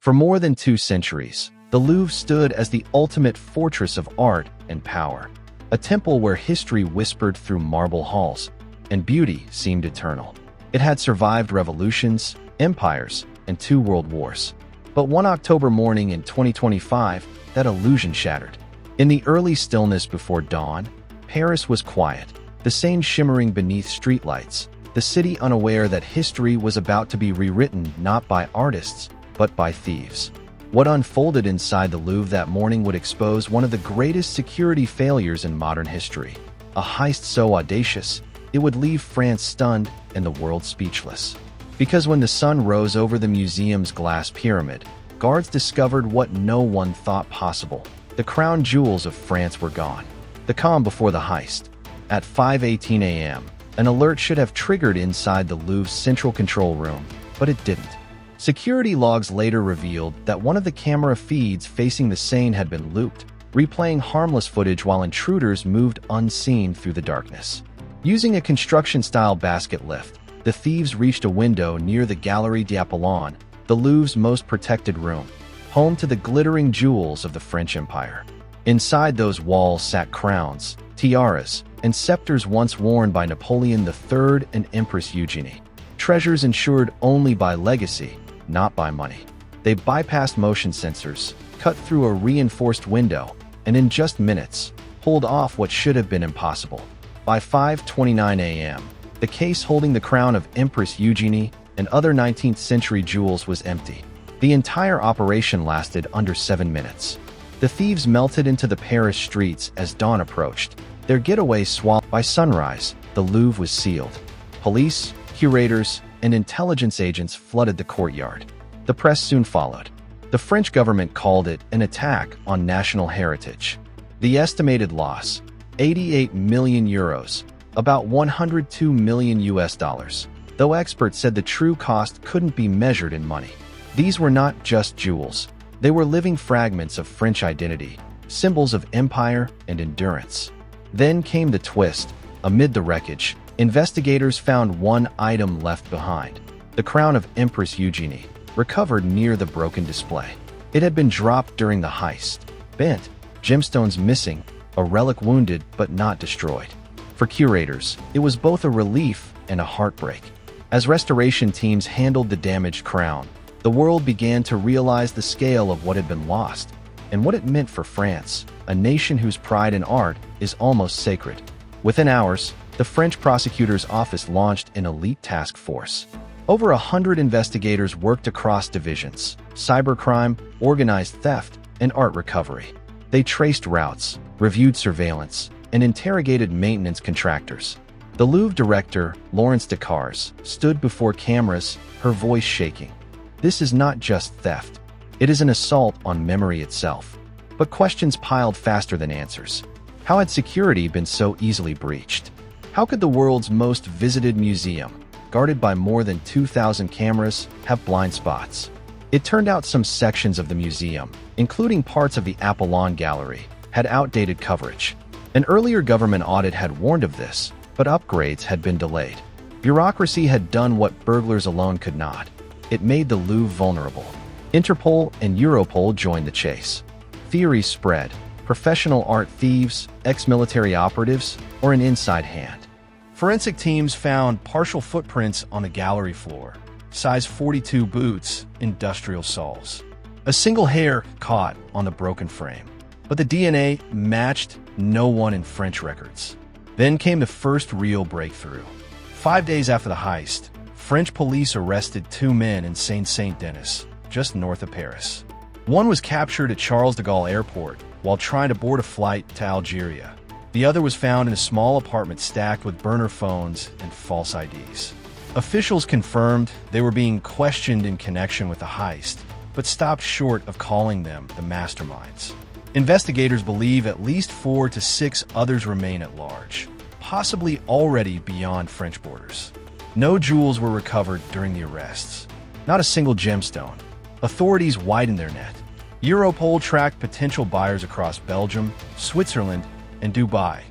For more than 2 centuries, the Louvre stood as the ultimate fortress of art and power, a temple where history whispered through marble halls, and beauty seemed eternal. It had survived revolutions, empires, and 2 world wars. But one October morning in 2025, that illusion shattered. In the early stillness before dawn, Paris was quiet, the Seine shimmering beneath streetlights, the city unaware that history was about to be rewritten not by artists, but by thieves. What unfolded inside the Louvre that morning would expose one of the greatest security failures in modern history. A heist so audacious, it would leave France stunned and the world speechless. Because when the sun rose over the museum's glass pyramid, guards discovered what no one thought possible. The crown jewels of France were gone. The calm before the heist. At 5:18 a.m., an alert should have triggered inside the Louvre's central control room, but it didn't. Security logs later revealed that one of the camera feeds facing the Seine had been looped, replaying harmless footage while intruders moved unseen through the darkness. Using a construction-style basket lift, the thieves reached a window near the Galerie d'Apollon, the Louvre's most protected room, home to the glittering jewels of the French Empire. Inside those walls sat crowns, tiaras, and scepters once worn by Napoleon III and Empress Eugenie. Treasures insured only by legacy, not by money. They bypassed motion sensors, cut through a reinforced window, and in just minutes, pulled off what should have been impossible. By 5:29 a.m., the case holding the crown of Empress Eugenie and other 19th century jewels was empty. The entire operation lasted under 7 minutes. The thieves melted into the Paris streets as dawn approached, their getaway swallowed. By sunrise, the Louvre was sealed. Police, curators, and intelligence agents flooded the courtyard. The press soon followed. The French government called it an attack on national heritage. The estimated loss, 88 million euros, about 102 million US dollars, though experts said the true cost couldn't be measured in money. These were not just jewels. They were living fragments of French identity, symbols of empire and endurance. Then came the twist. Amid the wreckage, investigators found one item left behind, the crown of Empress Eugenie, recovered near the broken display. It had been dropped during the heist, bent, gemstones missing, a relic wounded but not destroyed. For curators, it was both a relief and a heartbreak. As restoration teams handled the damaged crown, the world began to realize the scale of what had been lost and what it meant for France, a nation whose pride in art is almost sacred. Within hours, the French prosecutor's office launched an elite task force. Over 100 investigators worked across divisions: cybercrime, organized theft, and art recovery. They traced routes, reviewed surveillance, and interrogated maintenance contractors. The Louvre director, Laurence Decars, stood before cameras, her voice shaking. This is not just theft. It is an assault on memory itself. But questions piled faster than answers. How had security been so easily breached? How could the world's most visited museum, guarded by more than 2,000 cameras, have blind spots? It turned out some sections of the museum, including parts of the Apollon Gallery, had outdated coverage. An earlier government audit had warned of this, but upgrades had been delayed. Bureaucracy had done what burglars alone could not. It made the Louvre vulnerable. Interpol and Europol joined the chase. Theories spread: professional art thieves, ex-military operatives, or an inside hand. Forensic teams found partial footprints on the gallery floor, size 42 boots, industrial soles. A single hair caught on the broken frame. But the DNA matched no one in French records. Then came the first real breakthrough. 5 days after the heist, French police arrested 2 men in Saint-Denis, just north of Paris. One was captured at Charles de Gaulle Airport while trying to board a flight to Algeria. The other was found in a small apartment stacked with burner phones and false IDs. Officials confirmed they were being questioned in connection with the heist, but stopped short of calling them the masterminds. Investigators believe at least 4 to 6 others remain at large, possibly already beyond French borders. No jewels were recovered during the arrests. Not a single gemstone. Authorities widened their net. Europol tracked potential buyers across Belgium, Switzerland, and Dubai,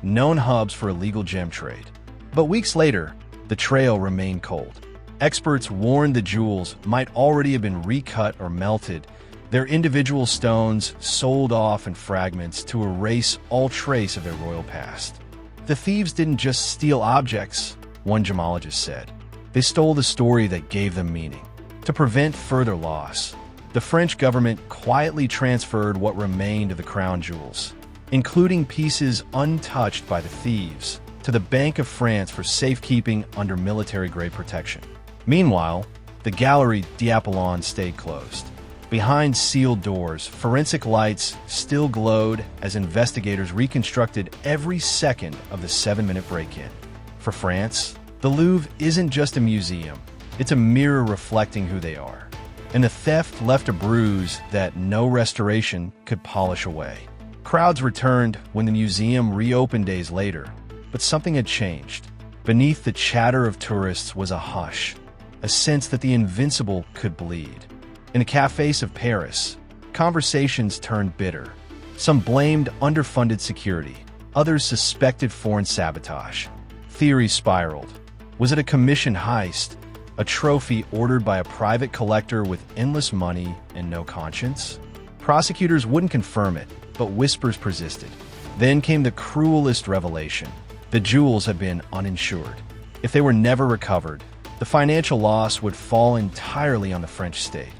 known hubs for illegal gem trade. But weeks later, the trail remained cold. Experts warned the jewels might already have been recut or melted, their individual stones sold off in fragments to erase all trace of their royal past. The thieves didn't just steal objects, one gemologist said. They stole the story that gave them meaning. To prevent further loss, the French government quietly transferred what remained of the crown jewels, including pieces untouched by the thieves, to the Bank of France for safekeeping under military-grade protection. Meanwhile, the Gallery d'Apollon stayed closed. Behind sealed doors, forensic lights still glowed as investigators reconstructed every second of the 7-minute break-in. For France, the Louvre isn't just a museum, it's a mirror reflecting who they are. And the theft left a bruise that no restoration could polish away. Crowds returned when the museum reopened days later, but something had changed. Beneath the chatter of tourists was a hush, a sense that the invincible could bleed. In the cafes of Paris, conversations turned bitter. Some blamed underfunded security, others suspected foreign sabotage. Theories spiraled. Was it a commissioned heist, a trophy ordered by a private collector with endless money and no conscience? Prosecutors wouldn't confirm it, but whispers persisted. Then came the cruelest revelation. The jewels had been uninsured. If they were never recovered, the financial loss would fall entirely on the French state.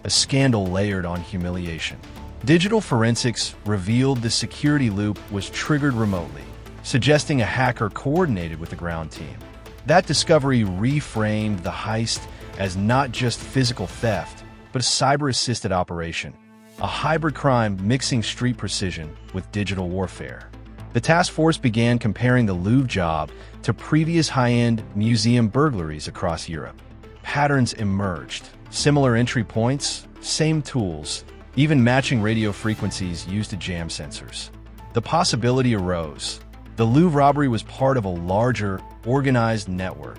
A scandal layered on humiliation. Digital forensics revealed the security loop was triggered remotely, suggesting a hacker coordinated with the ground team. That discovery reframed the heist as not just physical theft, but a cyber-assisted operation, a hybrid crime mixing street precision with digital warfare. The task force began comparing the Louvre job to previous high-end museum burglaries across Europe. Patterns emerged. Similar entry points, same tools, even matching radio frequencies used to jam sensors. The possibility arose. The Louvre robbery was part of a larger, organized network,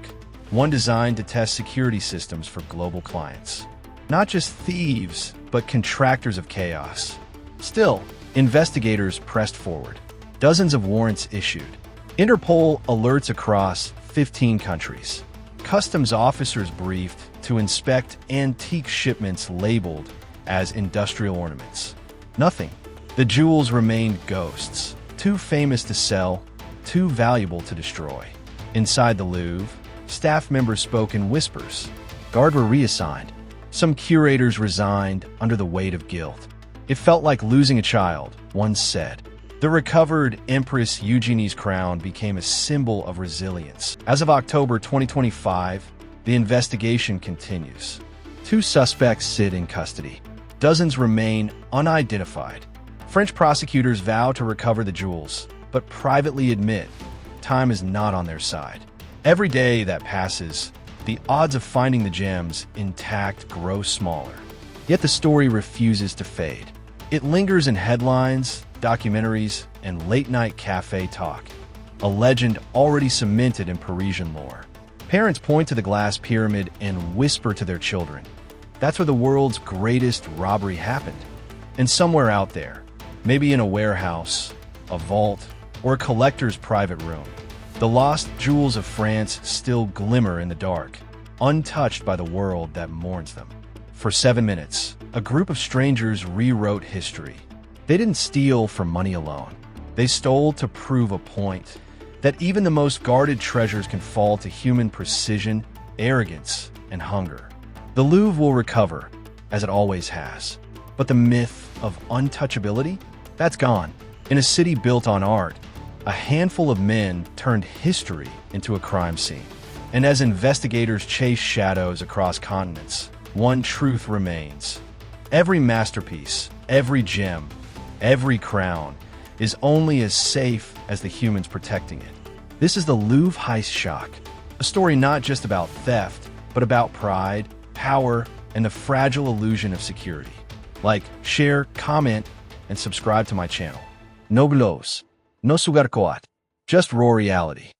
one designed to test security systems for global clients. Not just thieves, but contractors of chaos. Still, investigators pressed forward. Dozens of warrants issued. Interpol alerts across 15 countries. Customs officers briefed to inspect antique shipments labeled as industrial ornaments. Nothing. The jewels remained ghosts, too famous to sell, too valuable to destroy. Inside the Louvre, staff members spoke in whispers. Guards were reassigned. Some curators resigned under the weight of guilt. It felt like losing a child, one said. The recovered Empress Eugenie's crown became a symbol of resilience. As of October 2025, the investigation continues. 2 suspects sit in custody. Dozens remain unidentified. French prosecutors vow to recover the jewels, but privately admit time is not on their side. Every day that passes, the odds of finding the gems intact grow smaller. Yet the story refuses to fade. It lingers in headlines, documentaries, and late-night cafe talk, a legend already cemented in Parisian lore. Parents point to the glass pyramid and whisper to their children, that's where the world's greatest robbery happened. And somewhere out there, maybe in a warehouse, a vault, or a collector's private room, the lost jewels of France still glimmer in the dark, untouched by the world that mourns them. For 7 minutes, a group of strangers rewrote history. They didn't steal for money alone. They stole to prove a point, that even the most guarded treasures can fall to human precision, arrogance, and hunger. The Louvre will recover, as it always has. But the myth of untouchability? That's gone. In a city built on art, a handful of men turned history into a crime scene. And as investigators chase shadows across continents, one truth remains. Every masterpiece, every gem, every crown is only as safe as the humans protecting it. This is the Louvre Heist Shock, a story not just about theft, but about pride, power, and the fragile illusion of security. Like, share, comment, and subscribe to my channel. No glows, no sugarcoat, just raw reality.